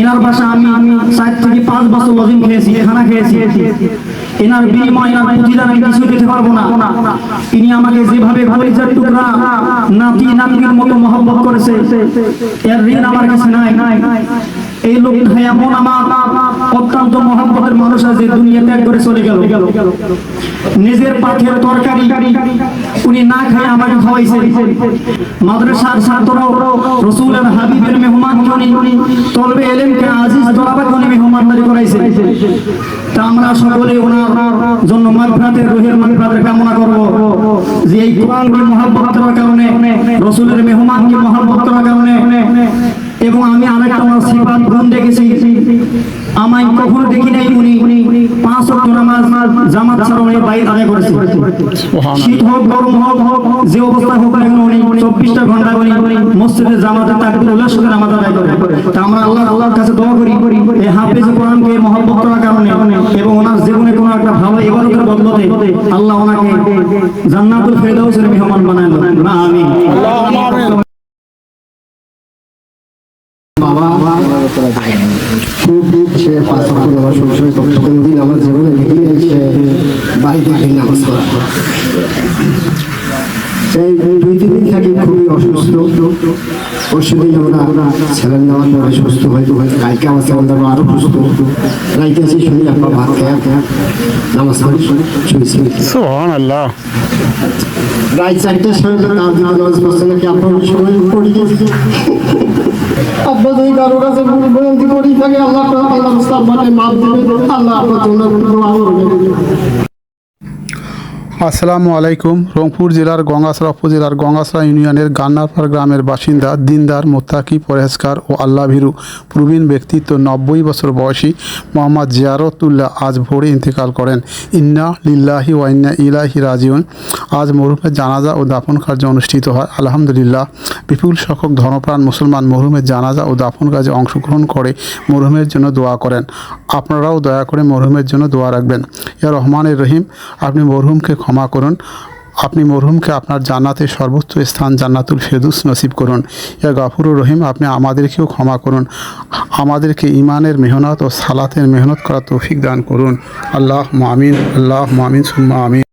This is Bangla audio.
এনার বাসা আমি 4 থেকে 5 বছর লজিং খেয়েছি, খানা খেয়েছি। এনার বিনিময় এনার প্রতিদান আমি কিছু দিতে পারবো না। ইনি আমাকে যেভাবে কলিজার টুকরা নাতি নাতনির মতো মহব্বত করেছে, এর ঋণ আমার কাছে নাই। এই লোকটা এমন আমার অত্যন্ত মহব্বতের মানুষ আছে, দুনিয়া ত্যাগ করে চলে গেল। নিজের পাথের তরকারি উনি না খেয়ে আমাকে খাওয়াইছে। মাদ্রাসার ছাত্র, রাসূলের হাবিবের মেহমানকে উনি তলবে ইলমকে আজিজ তলাবাকে উনি মেহমানদারি করাইছে। তা আমরা সকলে ওনার জন্য মাগফিরাতের, রুহের মাগফিরাতের কামনা করব, যে এই কোরআনকে মহব্বত করার কারণে, রাসূলের মেহমানকে মহব্বত করার কারণে। এবং আমি আরেকটা আমার সিফাত গুণ দেখেছি, আমায় কখনো দেখি নাই উনি 5 ওয়াক্ত নামাজ জামাত ছাড়া উনি বাইরে আদায় করেছে। শীত হোক গরম হোক, যে অবস্থা হোক না কেন উনি 24টা ঘন্টা উনি মসজিদে জামাতে তাকবীর উল্লাস করে নামাজ আদায় করে। তা আমরা আল্লাহর কাছে দোয়া করি এই হাফেজ কোরআনকে মহব্বত করার কারণে এবং ওনার জীবনে কোনো একটা ভালো ইবাদতের বদলতে আল্লাহ ওনাকে জান্নাতুল ফেরদাউসের মেহমান বানায় দেন। আমিন। বাবা খুব সে 5 ওয়াক্ত নামাজ সবসময় কোনদিন আমার জীবনে দেখিনি সে বাড়িতে গিয়ে নামাজ পড়া। এই 2-3 দিন থেকে খুবই অসুস্থ। পরশুদিন আমরা ছেলের নেওয়ার পরে সুস্থ হয়তো কালকে আমার ছেলের দেওয়া আরো সুস্থ। রাইতে আসি শুনি আপনার ভাত খেয়ে নামাজ পড়ি শুনেছি। সুবহানাল্লাহ। রাত 4টার সময় নামাজ পড়ছে নাকি আপনার সময় পড়ে গেছে। আব্বা যদি কারো কাছে বিনতি করি থাকে আল্লাহ মানে মাফ দিবে, আল্লাহ আপনার জন্য দোয়া করবে। আসসালামু আলাইকুম। রংপুর জেলার গঙ্গাসরা উপজেলার গঙ্গাসরা ইউনিয়নের গান্নারপাড় গ্রামের বাসিন্দা দিনদার, মোত্তাকি, পরহেজগার ও আল্লাভীরু প্রবীণ ব্যক্তিত্ব 90 বছর বয়সী মোহাম্মদ জিয়ারতুল্লাহ আজ ভোরে ইন্তেকাল করেন। ইন্না লিল্লাহি ওয়া ইন্না ইলাইহি রাজিউন। আজ মরহুমের জানাজা ও দাফন কার্য অনুষ্ঠিত হয়। আলহামদুলিল্লাহ, বিপুল সংখ্যক ধর্মপ্রাণ মুসলমান মরহুমের জানাজা ও দাফন কাজে অংশগ্রহণ করে মরহুমের জন্য দোয়া করেন। আপনারাও দয়া করে মরহুমের জন্য দোয়া রাখবেন। ইয়া রহমানের রহিম, আপনি মরহুমকে ক্ষমা করুন। আপনি মরহুমকে আপনার জান্নাতের সর্বোচ্চ স্থান জান্নাতুল ফেরদৌস নসিব করুন। ইয়া গাফুরুর রহিম, আপনি আমাদেরকেও ক্ষমা করুন। আমাদেরকে ইমানের মেহনত ও সালাতের মেহনত করার তৌফিক দান করুন। আল্লাহুম্মা আমিন, আল্লাহুম্মা আমিন, সুম্মা আমিন।